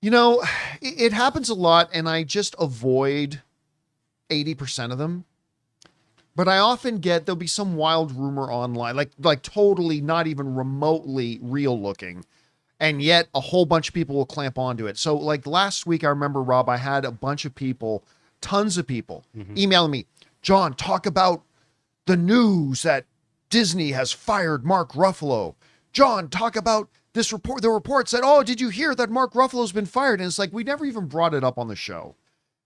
You know, it happens a lot, and I just avoid 80% of them. But I often get there'll be some wild rumor online, like totally not even remotely real looking, and yet a whole bunch of people will clamp onto it. So like last week, I remember, Rob, I had a bunch of people, tons of people, emailing me, John, talk about the news that Disney has fired Mark Ruffalo. John, talk about this report. The report said, oh, did you hear that Mark Ruffalo's been fired? And it's like, we never even brought it up on the show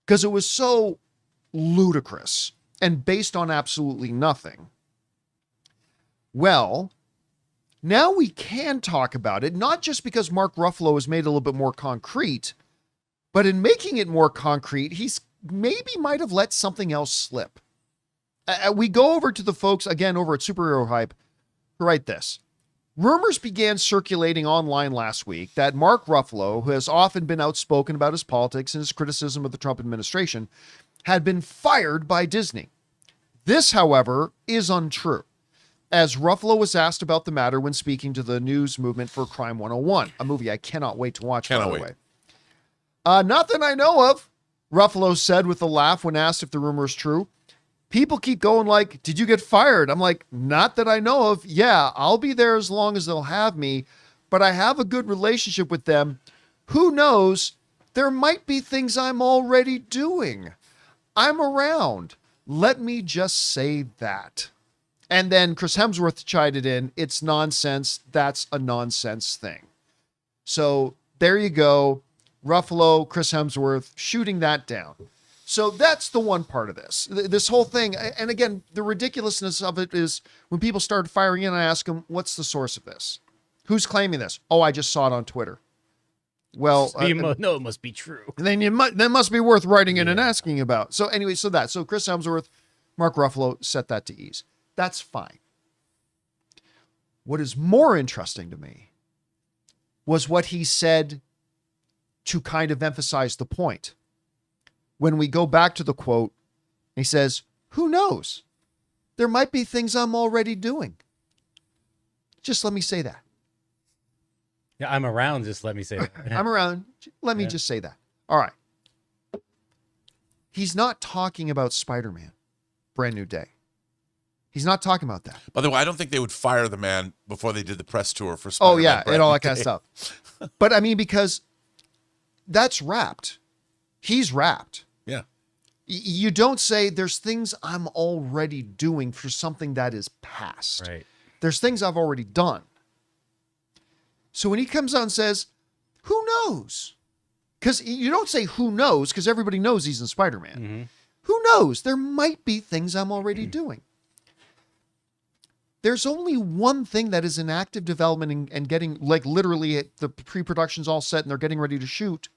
because it was so ludicrous and based on absolutely nothing. Well, now we can talk about it, not just because Mark Ruffalo has made it a little bit more concrete, but in making it more concrete, he's maybe might have let something else slip. We go over to the folks, again, over at Superhero Hype, who write this. Rumors began circulating online last week that Mark Ruffalo, who has often been outspoken about his politics and his criticism of the Trump administration, had been fired by Disney. This, however, is untrue, as Ruffalo was asked about the matter when speaking to the news movement for Crime 101, a movie I cannot wait to watch, by the way. Not that I know of, Ruffalo said with a laugh when asked if the rumor is true. People keep going like, did you get fired? I'm like, not that I know of. Yeah, I'll be there as long as they'll have me, but I have a good relationship with them. Who knows? There might be things I'm already doing. I'm around. Let me just say that. And then Chris Hemsworth chided in, it's nonsense. That's a nonsense thing. So there you go. Ruffalo, Chris Hemsworth shooting that down. So that's the one part of this. This whole thing, and again, the ridiculousness of it is when people start firing in, I ask them, what's the source of this? Who's claiming this? Oh, I just saw it on Twitter. Well, no, it must be true. Then that must be worth writing in and asking about. So anyway, so Chris Hemsworth, Mark Ruffalo set that to ease. That's fine. What is more interesting to me was what he said to kind of emphasize the point. When we go back to the quote, he says, who knows? There might be things I'm already doing. Just let me say that. Yeah, I'm around. Just let me say that. I'm around. Let me just say that. All right. He's not talking about Spider-Man, Brand New Day. He's not talking about that. By the way, I don't think they would fire the man before they did the press tour for Spider-Man. Oh, yeah, and all that kind of stuff. But I mean, because that's wrapped. He's wrapped. Yeah. You don't say there's things I'm already doing for something that is past. Right. There's things I've already done. So when he comes out and says, who knows? Because you don't say who knows, because everybody knows he's in Spider-Man. Mm-hmm. Who knows? There might be things I'm already doing. There's only one thing that is in active development and getting, like, literally the pre-production's all set and they're getting ready to shoot.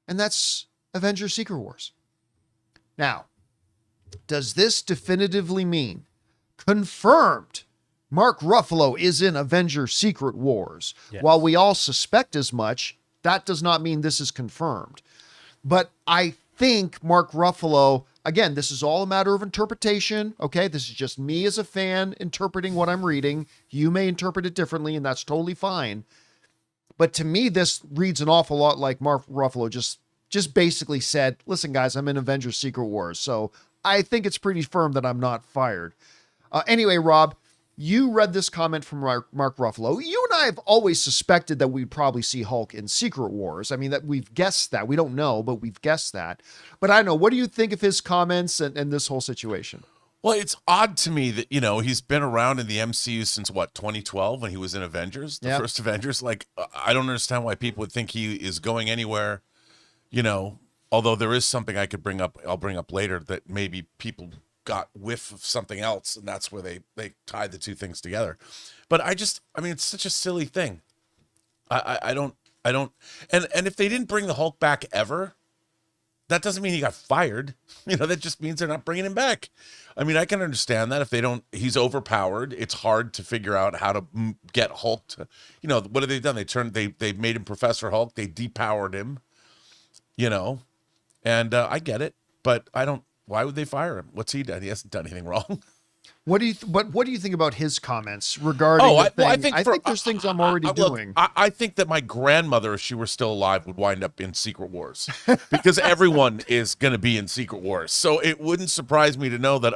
And that's Avengers Secret Wars. Now, does this definitively mean confirmed Mark Ruffalo is in Avengers Secret Wars? Yes. While we all suspect as much, that does not mean this is confirmed. But I think Mark Ruffalo, again, this is all a matter of interpretation. Okay, this is just me as a fan interpreting what I'm reading. You may interpret it differently, and that's totally fine. But to me, this reads an awful lot like Mark Ruffalo just basically said, listen, guys, I'm in Avengers Secret Wars. So I think it's pretty firm that I'm not fired. Anyway, Rob, you read this comment from Mark Ruffalo. You and I have always suspected that we'd probably see Hulk in Secret Wars. I mean, that we've guessed that. We don't know, but we've guessed that. But I don't know. What do you think of his comments and this whole situation? Well, it's odd to me that, he's been around in the MCU since, 2012 when he was in Avengers, the first Avengers. Like, I don't understand why people would think he is going anywhere, although there is something I'll bring up later that maybe people got whiff of something else, and that's where they tied the two things together. But it's such a silly thing. I don't, and if they didn't bring the Hulk back ever, that doesn't mean he got fired. That just means they're not bringing him back. I mean, I can understand that if they don't, he's overpowered. It's hard to figure out how to get Hulk to, what have they done? They made him Professor Hulk. They depowered him, and I get it, but why would they fire him? What's he done? He hasn't done anything wrong. What do you think about his comments regarding Oh, the thing? I think there's things I'm already doing. Look, I think that my grandmother, if she were still alive, would wind up in Secret Wars because everyone is going to be in Secret Wars. So it wouldn't surprise me to know that,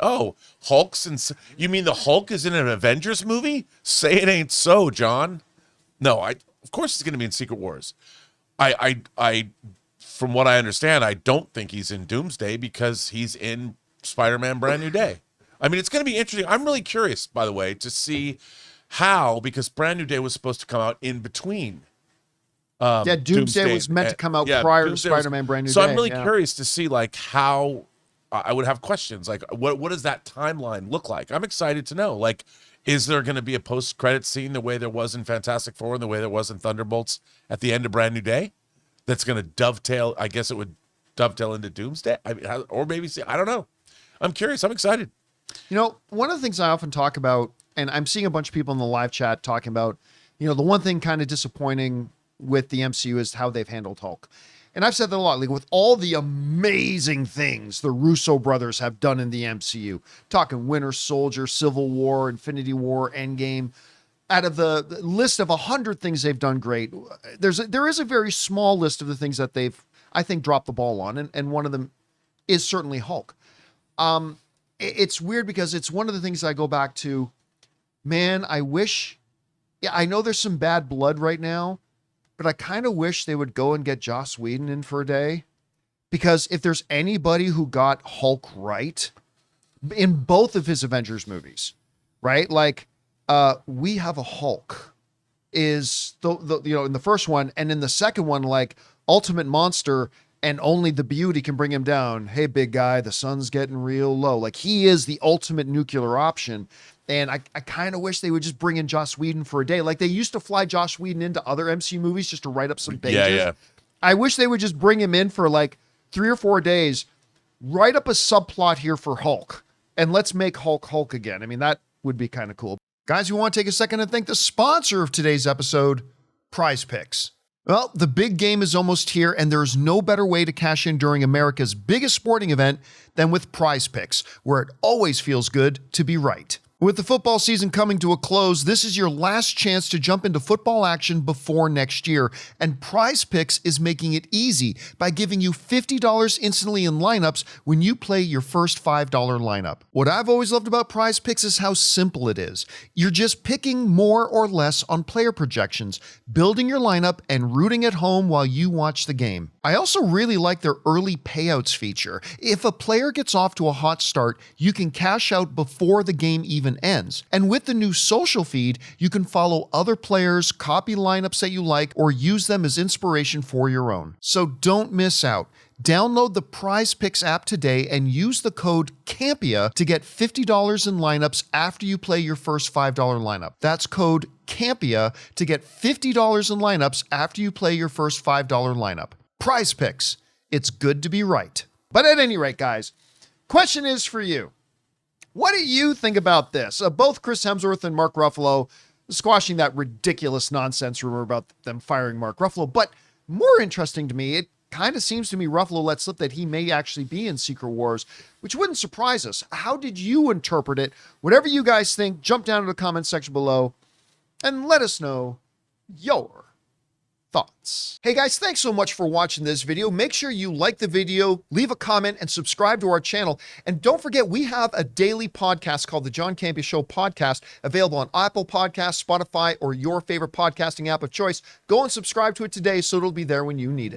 you mean the Hulk is in an Avengers movie? Say it ain't so, John. No, of course he's going to be in Secret Wars. I from what I understand, I don't think he's in Doomsday because he's in Spider-Man Brand New Day. I mean, it's going to be interesting. I'm really curious, by the way, to see how, because Brand New Day was supposed to come out in between. Doomsday was meant to come out prior to Spider-Man Brand New Day. So I'm really curious to see like how I would have questions. Like, what does that timeline look like? I'm excited to know. Like, is there going to be a post-credit scene the way there was in Fantastic Four and the way there was in Thunderbolts at the end of Brand New Day? That's going to dovetail. I guess it would dovetail into Doomsday. I mean, or maybe I don't know. I'm curious. I'm excited. You know, one of the things I often talk about, and I'm seeing a bunch of people in the live chat talking about, the one thing kind of disappointing with the MCU is how they've handled Hulk. And I've said that a lot, like with all the amazing things the Russo brothers have done in the MCU, talking Winter Soldier, Civil War, Infinity War, Endgame, out of the list of 100 things they've done great, there is a very small list of the things that they've, I think, dropped the ball on. And one of them is certainly Hulk. It's weird because it's one of the things I go back to, man, I know there's some bad blood right now, but I kind of wish they would go and get Joss Whedon in for a day, because if there's anybody who got Hulk right in both of his Avengers movies, right? Like, We Have a Hulk is in the first one, and in the second one, like Ultimate Monster, and only the beauty can bring him down. Hey, big guy, the sun's getting real low. Like, he is the ultimate nuclear option. And I kind of wish they would just bring in Joss Whedon for a day. Like they used to fly Joss Whedon into other MCU movies just to write up some pages. Yeah. I wish they would just bring him in for like 3 or 4 days, write up a subplot here for Hulk, and let's make Hulk again. I mean, that would be kind of cool. Guys, we want to take a second and thank the sponsor of today's episode, PrizePicks. Well, the big game is almost here, and there's no better way to cash in during America's biggest sporting event than with PrizePicks, where it always feels good to be right. With the football season coming to a close, this is your last chance to jump into football action before next year, and PrizePicks is making it easy by giving you $50 instantly in lineups when you play your first $5 lineup. What I've always loved about PrizePicks is how simple it is. You're just picking more or less on player projections, building your lineup, and rooting at home while you watch the game. I also really like their early payouts feature. If a player gets off to a hot start, you can cash out before the game even ends. And with the new social feed, you can follow other players, copy lineups that you like, or use them as inspiration for your own. So don't miss out. Download the PrizePicks app today and use the code CAMPEA to get $50 in lineups after you play your first $5 lineup. That's code CAMPEA to get $50 in lineups after you play your first $5 lineup. PrizePicks. It's good to be right. But at any rate, guys, question is for you. What do you think about this? Both Chris Hemsworth and Mark Ruffalo squashing that ridiculous nonsense rumor about them firing Mark Ruffalo. But more interesting to me, it kind of seems to me Ruffalo let slip that he may actually be in Secret Wars, which wouldn't surprise us. How did you interpret it? Whatever you guys think, jump down to the comment section below and let us know your thoughts. Hey guys, thanks so much for watching this video. Make sure you like the video, leave a comment, and subscribe to our channel. And don't forget, we have a daily podcast called the John Campea Show podcast, available on Apple Podcasts, Spotify, or your favorite podcasting app of choice. Go and subscribe to it today so it'll be there when you need it.